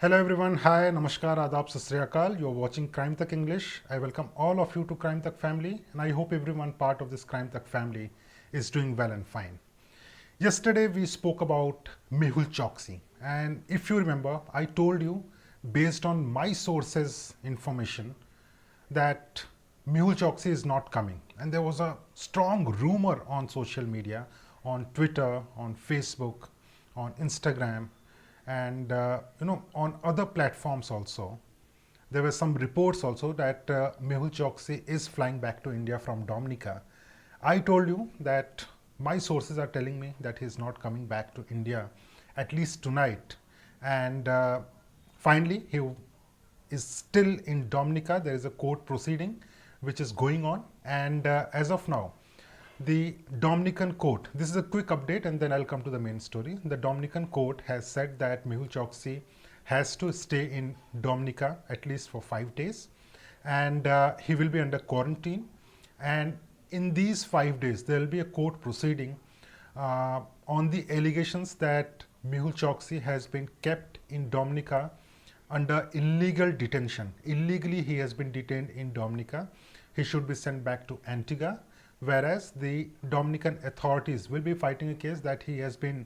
Hello everyone, hi, namaskar, adab, sat sri akal. You are watching Crime Tech English. I welcome all of you to Crime Tech family and I hope everyone part of this Crime Tech family is doing well and fine. Yesterday we spoke about Mehul Choksi, and if you remember, I told you based on my sources information that Mehul Choksi is not coming, and there was a strong rumor on social media, on Twitter, on Facebook, on Instagram, and on other platforms also. There were some reports also that Mehul Choksi is flying back to India from Dominica. I told you that my sources are telling me that he's not coming back to India, at least tonight. And finally, he is still in Dominica. There is a court proceeding which is going on. And as of now, the Dominican court, this is a quick update and then I'll come to the main story. The Dominican court has said that Mehul Choksi has to stay in Dominica at least for 5 days, and he will be under quarantine. And in these 5 days, there will be a court proceeding on the allegations that Mehul Choksi has been kept in Dominica under illegal detention. Illegally, he has been detained in Dominica. He should be sent back to Antigua, whereas the Dominican authorities will be fighting a case that he has been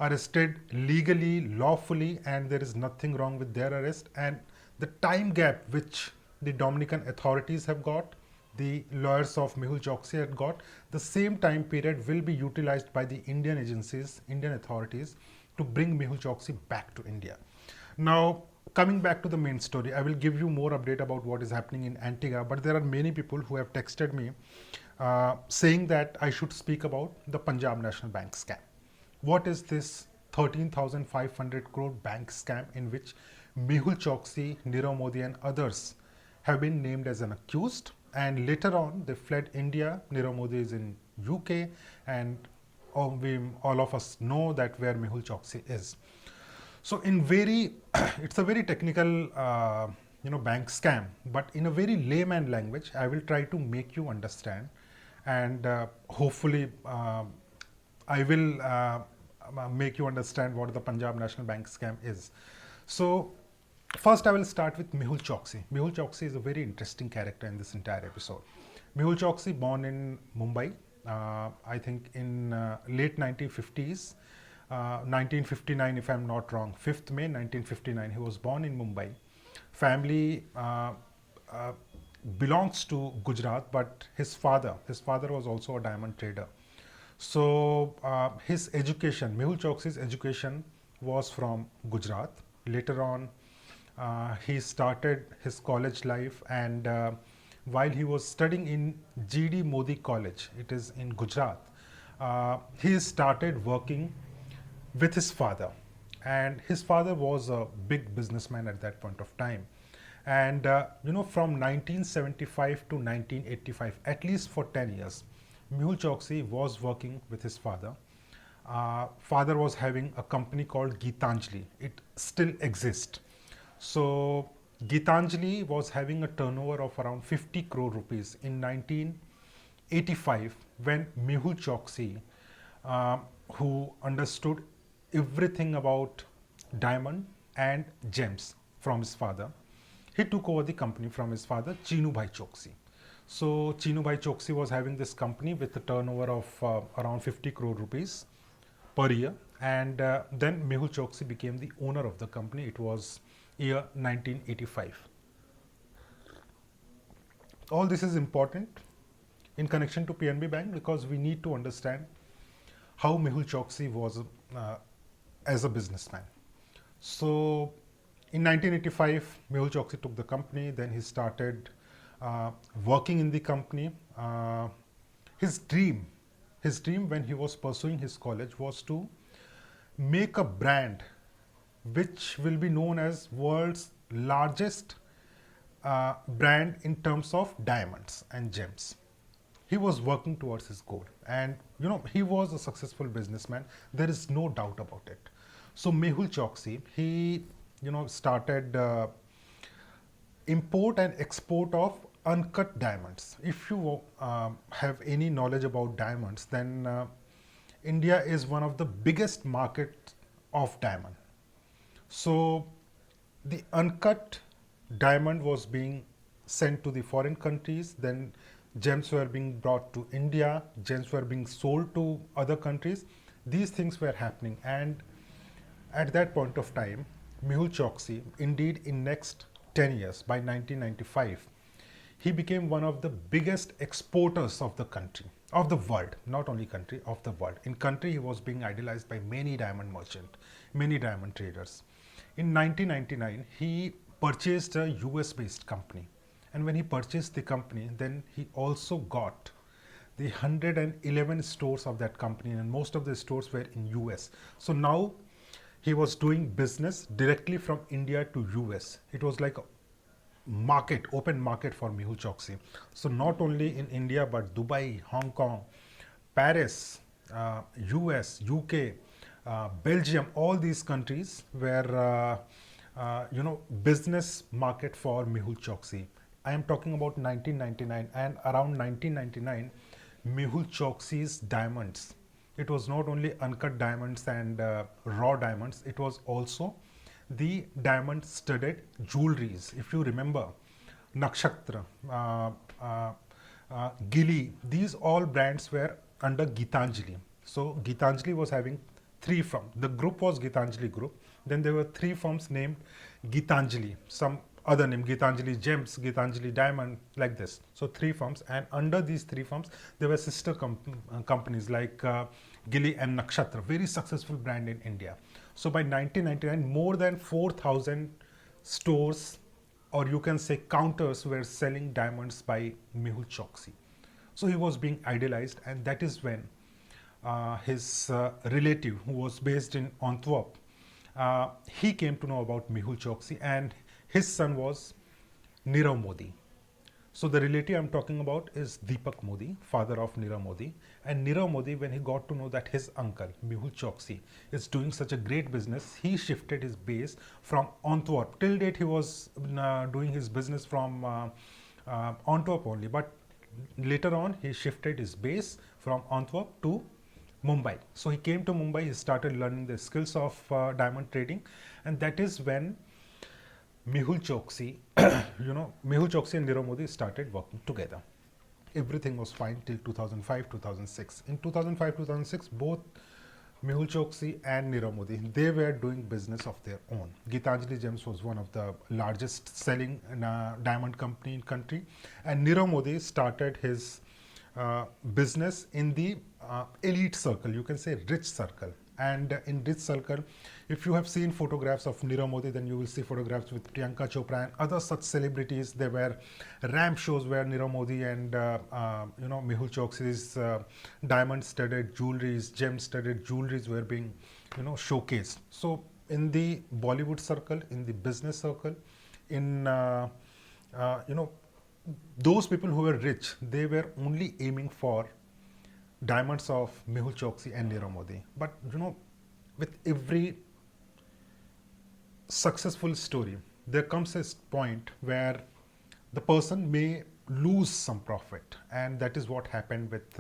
arrested legally, lawfully, and there is nothing wrong with their arrest. And the time gap which the Dominican authorities have got, the lawyers of Mehul Choksi had got, the same time period will be utilized by the Indian agencies, Indian authorities, to bring Mehul Choksi back to India. Now, coming back to the main story, I will give you more update about what is happening in Antigua, but there are many people who have texted me saying that I should speak about the Punjab National Bank scam. What is this 13,500 crore bank scam in which Mehul Choksi, Nirav Modi and others have been named as an accused, and later on they fled India. Nirav Modi is in UK, and all of us know that where Mehul Choksi is. So it's a very technical, bank scam, but in a very layman language, I will try to make you understand, and hopefully, I will make you understand what the Punjab National Bank scam is. So, first, I will start with Mehul Choksi. Mehul Choksi is a very interesting character in this entire episode. Mehul Choksi, born in Mumbai, I think in late 1950s, 1959 if I'm not wrong, 5th May 1959, he was born in Mumbai. Family belongs to Gujarat, but his father was also a diamond trader. So his education, Mehul Choksi's education was from Gujarat. Later on, he started his college life, and while he was studying in GD Modi College, it is in Gujarat, he started working with his father. And his father was a big businessman at that point of time. And from 1975 to 1985, at least for 10 years, Mehul Choksi was working with his father. Father was having a company called Geetanjali. It still exists. So Geetanjali was having a turnover of around 50 crore rupees in 1985 when Mehul Choksi, who understood everything about diamond and gems from his father, he took over the company from his father, Chinu Bhai Choksi. So Chinu Bhai Choksi was having this company with a turnover of around 50 crore rupees per year, and then Mehul Choksi became the owner of the company. It was year 1985. All this is important in connection to PNB Bank because we need to understand how Mehul Choksi was as a businessman. So in 1985, Mehul Choksi took the company, then he started working in the company. His dream when he was pursuing his college was to make a brand which will be known as world's largest brand in terms of diamonds and gems. He was working towards his goal, and he was a successful businessman. There is no doubt about it. So Mehul Choksi, he started import and export of uncut diamonds. If you have any knowledge about diamonds, then India is one of the biggest markets of diamond. So the uncut diamond was being sent to the foreign countries, then gems were being brought to India, gems were being sold to other countries. These things were happening, and at that point of time, Mehul Choksi, indeed in next 10 years, by 1995, he became one of the biggest exporters of the country, of the world, not only country, of the world. In country, he was being idolized by many diamond merchant, many diamond traders. In 1999, he purchased a US based company. And when he purchased the company, then he also got the 111 stores of that company, and most of the stores were in US. So now he was doing business directly from India to US. It was like a market, open market for Mehul Choksi. So not only in India, but Dubai, Hong Kong, Paris, US, UK, Belgium, all these countries were, business market for Mehul Choksi. I am talking about 1999, and around 1999, Mehul Choksi's diamonds. It was not only uncut diamonds and raw diamonds, it was also the diamond studded jewelries. If you remember, Nakshatra, Gili, these all brands were under Gitanjali. So Gitanjali was having three firms. The group was Gitanjali Group. Then there were three firms named Gitanjali, some other name, Gitanjali Gems, Gitanjali Diamond, like this. So three firms, and under these three firms, there were sister companies like Gili and Nakshatra, very successful brand in India. So by 1999, more than 4,000 stores, or you can say counters, were selling diamonds by Mehul Choksi. So he was being idolized, and that is when his relative, who was based in Antwerp, he came to know about Mehul Choksi, and his son was Nirav Modi. So the relative I'm talking about is Deepak Modi, father of Nirav Modi. And Nirav Modi, when he got to know that his uncle, Mehul Choksi, is doing such a great business, he shifted his base from Antwerp. Till date, he was doing his business from Antwerp only. But later on, he shifted his base from Antwerp to Mumbai. So he came to Mumbai, he started learning the skills of diamond trading. And that is when Mehul Choksi, Mehul Choksi and Nirav Modi started working together. Everything was fine till 2005, 2006. In 2005, 2006, both Mehul Choksi and Nirav Modi, they were doing business of their own. Gitanjali Gems was one of the largest selling diamond company in country, and Nirav Modi started his business in the elite circle, you can say rich circle. And in rich circle, if you have seen photographs of Nirav Modi, then you will see photographs with Priyanka Chopra and other such celebrities. There were ramp shows where Nirav Modi and Mehul Choksi's diamond-studded jewelries, gem-studded jewelries were being showcased. So in the Bollywood circle, in the business circle, in those people who were rich, they were only aiming for diamonds of Mehul Choksi and Nirav Modi. But with every successful story, there comes a point where the person may lose some profit, and that is what happened with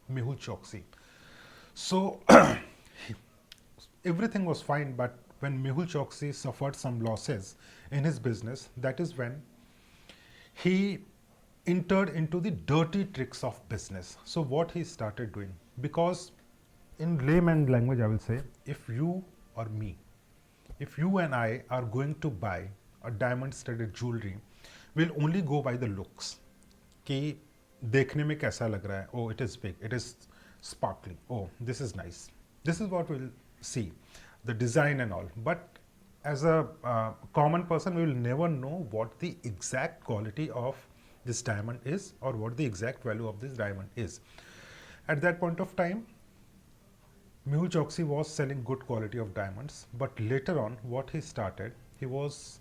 Mehul Choksi. So everything was fine, but when Mehul Choksi suffered some losses in his business, that is when he entered into the dirty tricks of business. So what he started doing, because in layman language I will say, if you or me, if you and I are going to buy a diamond studded jewelry, we'll only go by the looks. कि देखने में कैसा लग रहा है, oh it is big, it is sparkling, oh this is nice. This is what we'll see, the design and all. But as a common person, we will never know what the exact quality of this diamond is, or what the exact value of this diamond is. At that point of time, Mehul Choksi was selling good quality of diamonds, but later on what he started, he was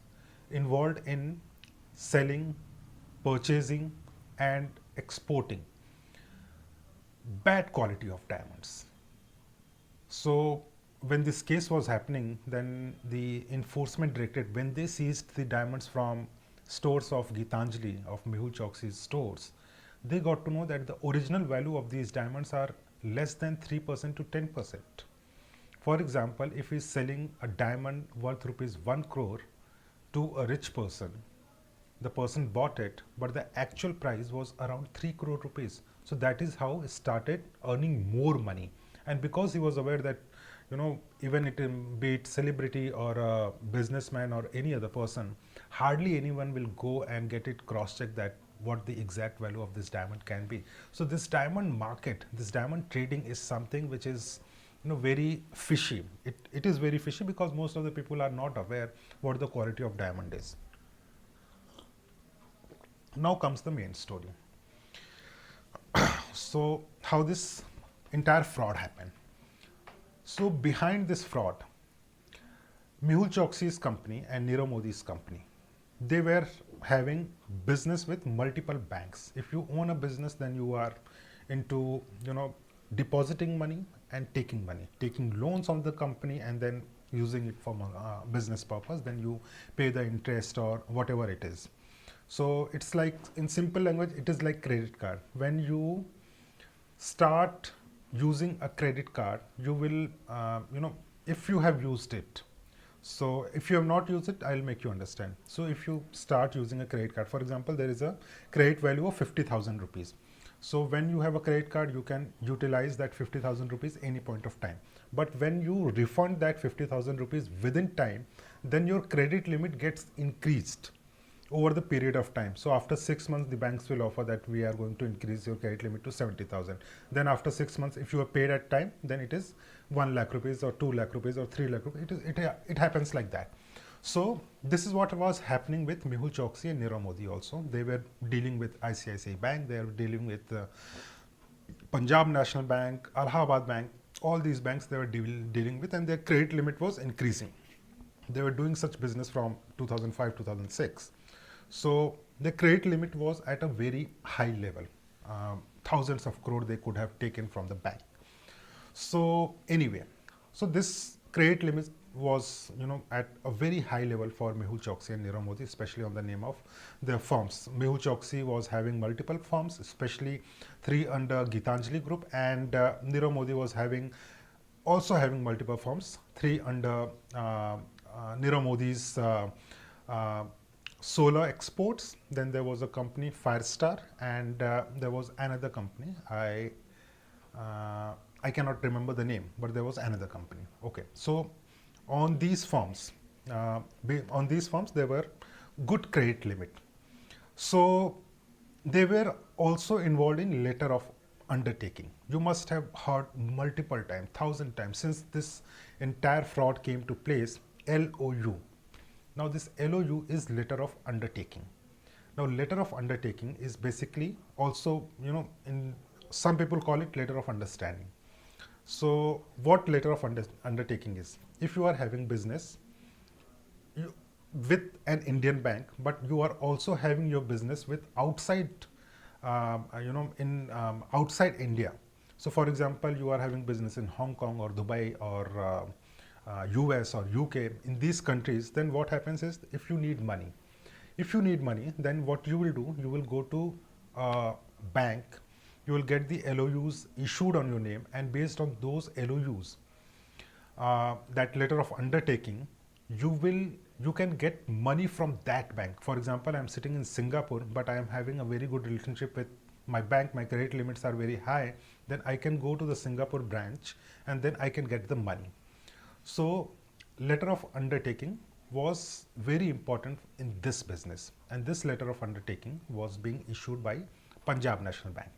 involved in selling, purchasing and exporting bad quality of diamonds. So when this case was happening, then the enforcement directorate, when they seized the diamonds from stores of Gitanjali, of Mehul Choksi's stores, they got to know that the original value of these diamonds are less than 3% to 10%. For example, if he's selling a diamond worth rupees 1 crore, to a rich person. The person bought it, but the actual price was around 3 crore rupees. So that is how he started earning more money. And because he was aware that, even be it celebrity or a businessman or any other person, hardly anyone will go and get it cross-checked that what the exact value of this diamond can be. So this diamond market, this diamond trading is something which is very fishy. It is very fishy because most of the people are not aware what the quality of diamond is. Now comes the main story. So how this entire fraud happened. So behind this fraud, Mehul Choksi's company and Nirav Modi's company, they were having business with multiple banks. If you own a business, then you are into depositing money and taking money, taking loans on the company and then using it for business purpose. Then you pay the interest or whatever it is. So it's like, in simple language, it is like credit card. When you start using a credit card, you will, if you have used it. So if you have not used it, I'll make you understand. So if you start using a credit card, for example, there is a credit value of 50,000 rupees. So when you have a credit card, you can utilize that 50,000 rupees any point of time. But when you refund that 50,000 rupees within time, then your credit limit gets increased over the period of time. So after 6 months, the banks will offer that we are going to increase your credit limit to 70,000. Then after 6 months, if you are paid at time, then it is 1 lakh rupees or 2 lakh rupees or 3 lakh rupees. It happens like that. So this is what was happening with Mehul Choksi and Nirav Modi also. They were dealing with ICICI Bank, they were dealing with Punjab National Bank, Allahabad Bank, all these banks they were dealing with, and their credit limit was increasing. They were doing such business from 2005, 2006. So the credit limit was at a very high level. Thousands of crore they could have taken from the bank. So anyway, so this credit limit was at a very high level for Mehul Choksi and Nirav Modi, especially on the name of their firms. Mehul Choksi was having multiple firms, especially 3 under Gitanjali Group, and Nirav Modi was also having multiple firms, 3 under Nirav Modi's Solar Exports. Then there was a company Firestar, and there was another company. I cannot remember the name, but there was another company. Okay, so on these firms, there were good credit limit. So they were also involved in letter of undertaking. You must have heard multiple times, 1,000 times since this entire fraud came to place, LOU. Now this LOU is letter of undertaking. Now letter of undertaking is basically also, in some people call it letter of understanding. So what letter of undertaking is? If you are having business with an Indian bank, but you are also having your business with outside, outside India. So for example, you are having business in Hong Kong or Dubai or US or UK, in these countries, then what happens is, if you need money, then what you will do, you will go to a bank, you will get the LOUs issued on your name, and based on those LOUs, that letter of undertaking, you can get money from that bank. For example, I am sitting in Singapore, but I am having a very good relationship with my bank, my credit limits are very high, then I can go to the Singapore branch and then I can get the money. So letter of undertaking was very important in this business, and this letter of undertaking was being issued by Punjab National Bank.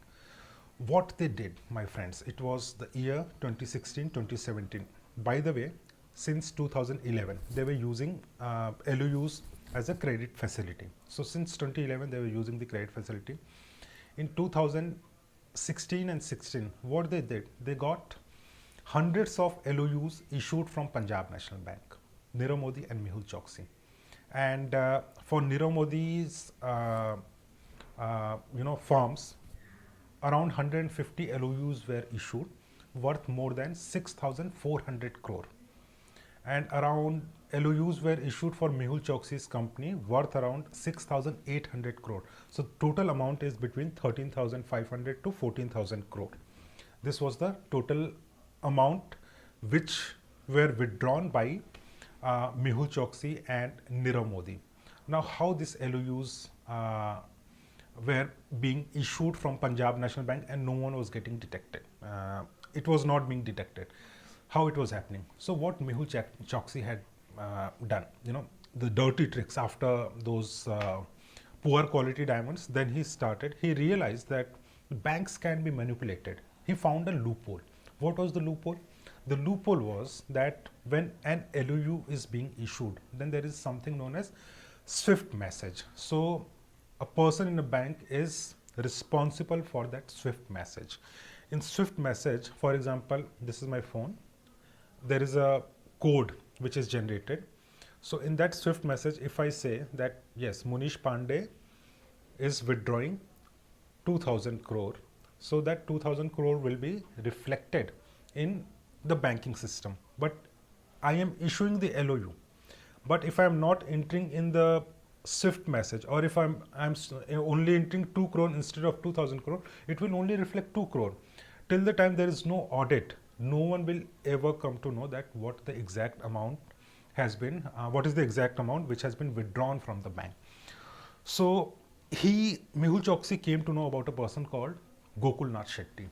What they did, my friends, it was the year 2016-2017. By the way, since 2011 they were using LOUs as a credit facility. So since 2011 they were using the credit facility. In 2016 and 16, what they did, they got hundreds of LOUs issued from Punjab National Bank, Nirav Modi and Mehul Choksi. And for Nirav Modi's firms, around 150 LOUs were issued worth more than 6,400 crore. And around LOUs were issued for Mehul Choksi's company worth around 6,800 crore. So total amount is between 13,500 to 14,000 crore. This was the total amount which were withdrawn by Mehul Choksi and Nirav Modi. Now, how these LOUs were being issued from Punjab National Bank and no one was getting detected. It was not being detected. How it was happening. So what Mehul Choksi had done, the dirty tricks after those poor quality diamonds, then he realized that banks can be manipulated. He found a loophole. What was the loophole? The loophole was that when an LOU is being issued, then there is something known as SWIFT message. So a person in a bank is responsible for that SWIFT message. In SWIFT message, for example, this is my phone. There is a code which is generated. So in that SWIFT message, if I say that yes, Munish Pandey is withdrawing 2000 crore, so that 2000 crore will be reflected in the banking system. But I am issuing the LOU. But if I am not entering in the SWIFT message, or if I'm only entering 2 crore instead of 2000 crore, it will only reflect 2 crore. Till the time there is no audit, no one will ever come to know that what the exact amount has been, what is the exact amount which has been withdrawn from the bank. So Mehul Choksi came to know about a person called Gokulnath Shetty.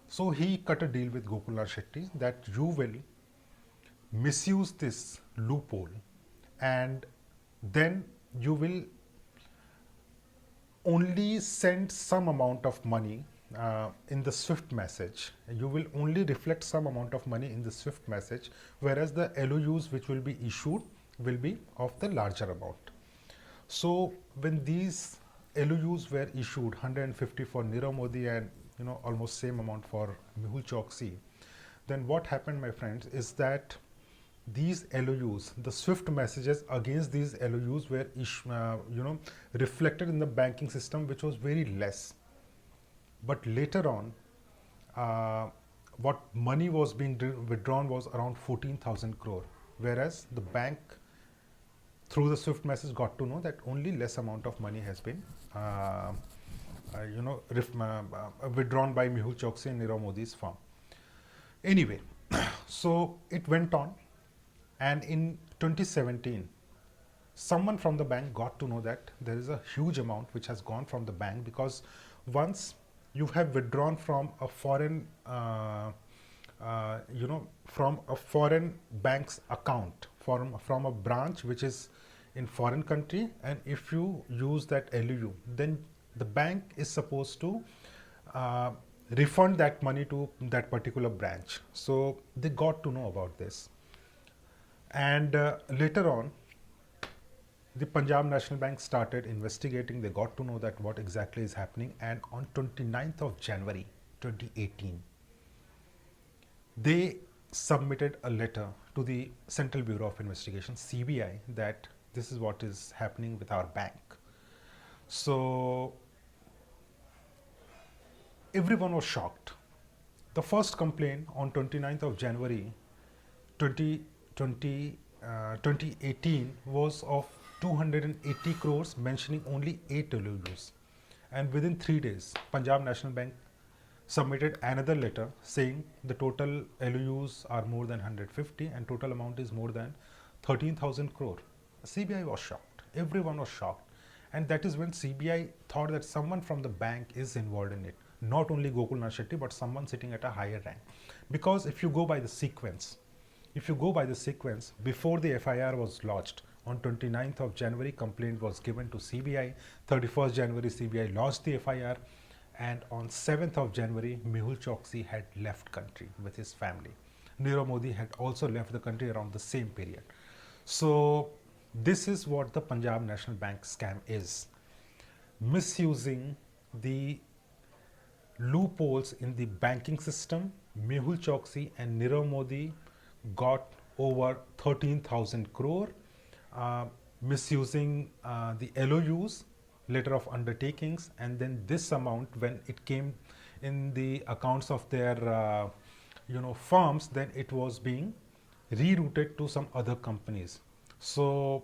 So he cut a deal with Gokulnath Shetty that you will misuse this loophole and then you will only send some amount of money in the SWIFT message. You will only reflect some amount of money in the SWIFT message, whereas the LOUs which will be issued will be of the larger amount. So when these LOUs were issued, 150 for Nirav Modi and almost same amount for Mehul Choksi, then what happened, my friends, is that these LOUs, the SWIFT messages against these LOUs were reflected in the banking system, which was very less. But later on, what money was being withdrawn was around 14,000 crore, whereas the bank, through the SWIFT message, got to know that only less amount of money has been withdrawn by Mehul Choksi and Nirav Modi's firm. Anyway, so it went on, and in 2017, someone from the bank got to know that there is a huge amount which has gone from the bank, because once you have withdrawn from a foreign, from a foreign bank's account, from a branch which is in foreign country, and if you use that LOU, then the bank is supposed to refund that money to that particular branch. So they got to know about this, and later on, the Punjab National Bank started investigating. They got to know that what exactly is happening, and on 29th of January 2018, they submitted a letter to the Central Bureau of Investigation, CBI, that this is what is happening with our bank. So everyone was shocked. The first complaint on 29th of January 2018 was of 280 crores, mentioning only 8 LOUs. And within 3 days, Punjab National Bank submitted another letter saying the total LOUs are more than 150 and total amount is more than 13,000 crore. CBI was shocked. Everyone was shocked. And that is when CBI thought that someone from the bank is involved in it. Not only Gokulnath Shetty, but someone sitting at a higher rank. Because if you go by the sequence, before the FIR was lodged, on 29th of January, complaint was given to CBI. 31st January, CBI lodged the FIR. And on 7th of January, Mehul Choksi had left country with his family. Nirav Modi had also left the country around the same period. So this is what the Punjab National Bank scam is. Misusing the loopholes in the banking system. Mehul Choksi and Nirav Modi got over 13,000 crore. Misusing the LOUs, letter of undertakings, and then this amount, when it came in the accounts of their firms, then it was being rerouted to some other companies. So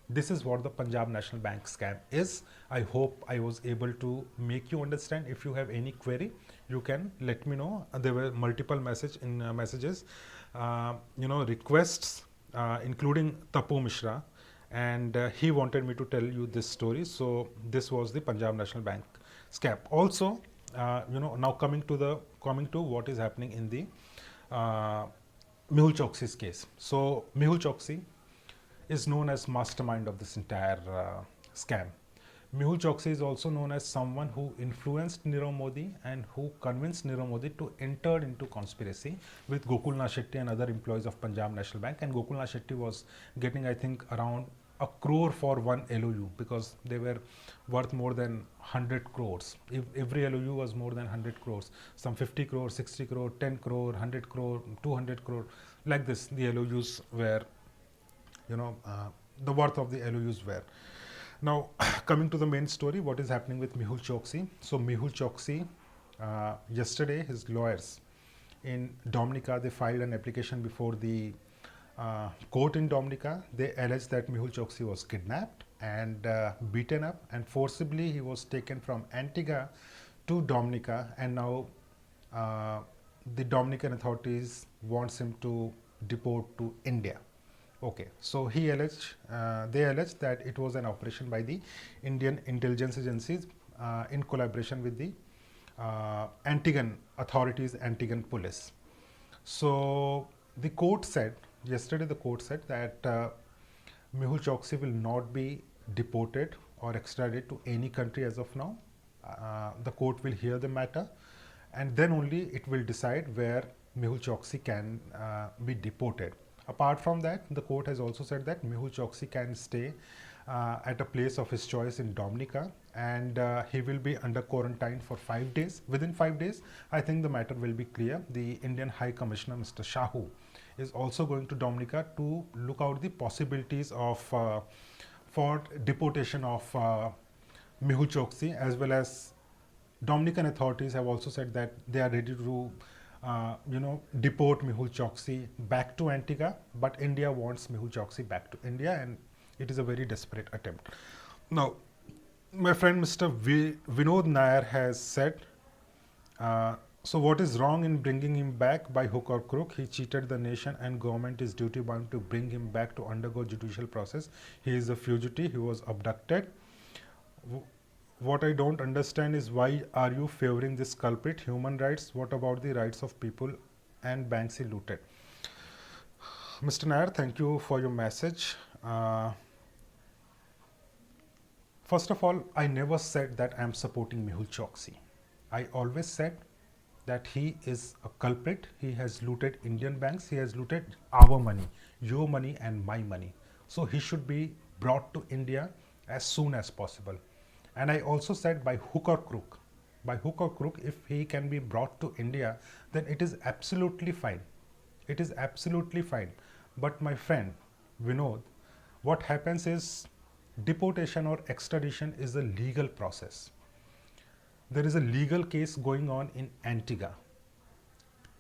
this is what the Punjab National Bank scam is. I hope I was able to make you understand. If you have any query, you can let me know. There were multiple messages, requests including Tapo Mishra, and he wanted me to tell you this story. So this was the Punjab National Bank scam. Also, now coming to what is happening in the uh, Mehul Choksi's case. So Mehul Choksi is known as mastermind of this entire scam. Mehul Choksi is also known as someone who influenced Nirav Modi and who convinced Nirav Modi to enter into conspiracy with Gokul Nath Shetty and other employees of Punjab National Bank. And Gokul Nath Shetty was getting, I think, around a crore for one LOU because they were worth more than 100 crores. If every LOU was more than 100 crores, some 50 crore, 60 crore, 10 crore, 100 crore, 200 crore, like this, the LOUs were, the worth of the LOUs were. Now, coming to the main story, what is happening with Mehul Choksi? So, Mehul Choksi, yesterday, his lawyers in Dominica, they filed an application before the court in Dominica. They alleged that Mehul Choksi was kidnapped and beaten up, and forcibly he was taken from Antigua to Dominica, and now the Dominican authorities wants him to deport to India. Okay, so they alleged that it was an operation by the Indian intelligence agencies in collaboration with the Antiguan authorities, Antiguan police. So the court said yesterday, the court said that Mehul Choksi will not be deported or extradited to any country as of now. The court will hear the matter, and then only it will decide where Mehul Choksi can be deported. Apart from that, the court has also said that Mehul Choksi can stay at a place of his choice in Dominica, and he will be under quarantine for 5 days. Within 5 days, I think the matter will be clear. The Indian High Commissioner, Mr. Shahu, is also going to Dominica to look out the possibilities of for deportation of Mehul Choksi, as well as Dominican authorities have also said that they are ready to deport Mehul Choksi back to Antigua, but India wants Mehul Choksi back to India, and it is a very desperate attempt. Now, my friend Mr. Vinod Nair has said, so what is wrong in bringing him back by hook or crook? He cheated the nation and government is duty bound to bring him back to undergo judicial process. He is a fugitive, he was abducted. What I don't understand is why are you favoring this culprit? Human rights, what about the rights of people and banks he looted? Mr. Nair, thank you for your message. First of all, I never said that I am supporting Mehul Choksi. I always said that he is a culprit. He has looted Indian banks. He has looted our money, your money and my money. So he should be brought to India as soon as possible. And I also said by hook or crook, if he can be brought to India, then it is absolutely fine. It is absolutely fine. But my friend Vinod, what happens is deportation or extradition is a legal process. There is a legal case going on in Antigua.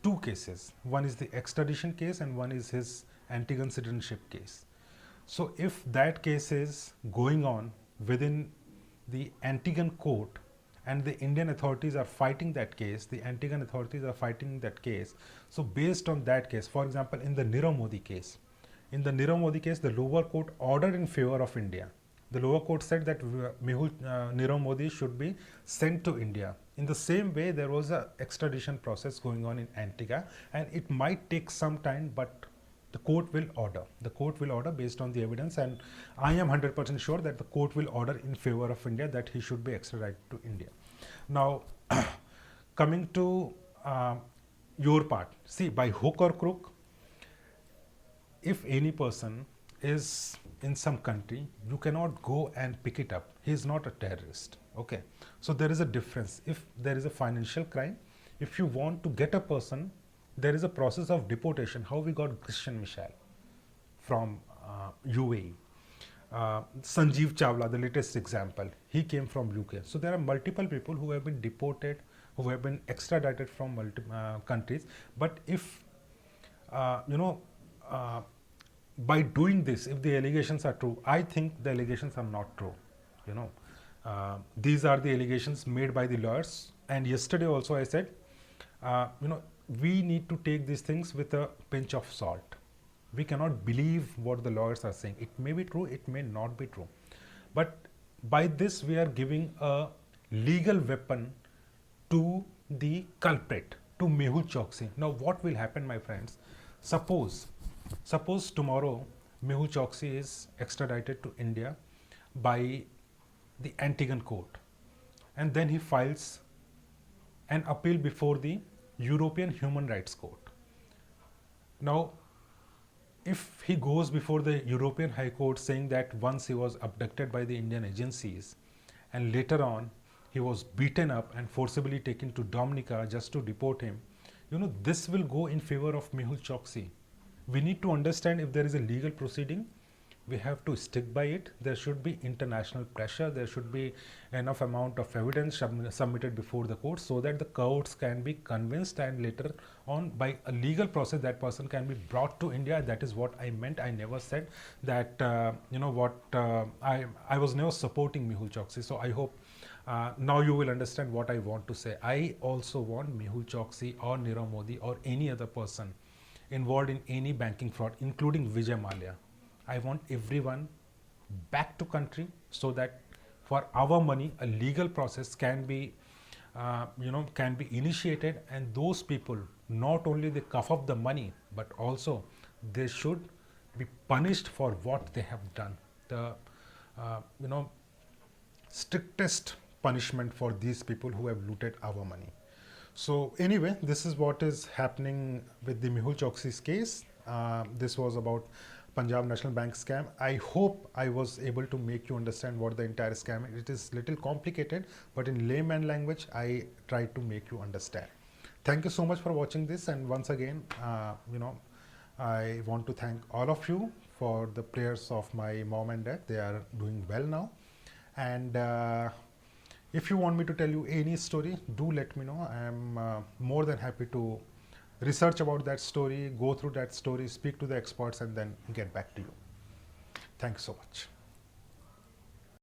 Two cases. One is the extradition case and one is his Antiguan citizenship case. So if that case is going on within the Antiguan court and the Indian authorities are fighting that case, the Antiguan authorities are fighting that case. So based on that case, for example, in the Nirav Modi case, the lower court ordered in favor of India. The lower court said that Nirav Modi should be sent to India. In the same way, there was an extradition process going on in Antigua, and it might take some time, but the court will order. The court will order based on the evidence, and I am 100% sure that the court will order in favor of India that he should be extradited to India. Now, coming to your part, see, by hook or crook, if any person is in some country, you cannot go and pick it up. He is not a terrorist. Okay, so there is a difference. If there is a financial crime, if you want to get a person, there is a process of deportation. How we got Christian Michel from UAE. Sanjeev Chawla, the latest example, he came from UK. So there are multiple people who have been deported, who have been extradited from multiple countries. But if by doing this, if the allegations are true, I think the allegations are not true. These are the allegations made by the lawyers. And yesterday also I said, we need to take these things with a pinch of salt. We cannot believe what the lawyers are saying. It may be true, it may not be true. But by this, we are giving a legal weapon to the culprit, to Mehul Choksi. Now, what will happen, my friends? Suppose tomorrow Mehul Choksi is extradited to India by the Antiguan court, and then he files an appeal before the European Human Rights Court. Now, if he goes before the European High Court saying that once he was abducted by the Indian agencies and later on he was beaten up and forcibly taken to Dominica just to deport him, this will go in favor of Mehul Choksi. We need to understand, if there is a legal proceeding, we have to stick by it. There should be international pressure. There should be enough amount of evidence submitted before the court so that the courts can be convinced, and later on by a legal process that person can be brought to India. That is what I meant. I never said that I was never supporting Mehul Choksi. So I hope now you will understand what I want to say. I also want Mehul Choksi or Nirav Modi or any other person involved in any banking fraud, including Vijay Mallya. I want everyone back to country so that for our money a legal process can be initiated, and those people, not only they cough up the money, but also they should be punished for what they have done. The strictest punishment for these people who have looted our money. So anyway, this is what is happening with the Mehul Choksi's case. This was about Punjab National Bank scam. I hope I was able to make you understand what the entire scam is. It is little complicated, but in layman language, I tried to make you understand. Thank you so much for watching this, and once again, I want to thank all of you for the prayers of my mom and dad. They are doing well now, and if you want me to tell you any story, do let me know. I am more than happy to research about that story, go through that story, speak to the experts, and then get back to you. Thanks so much.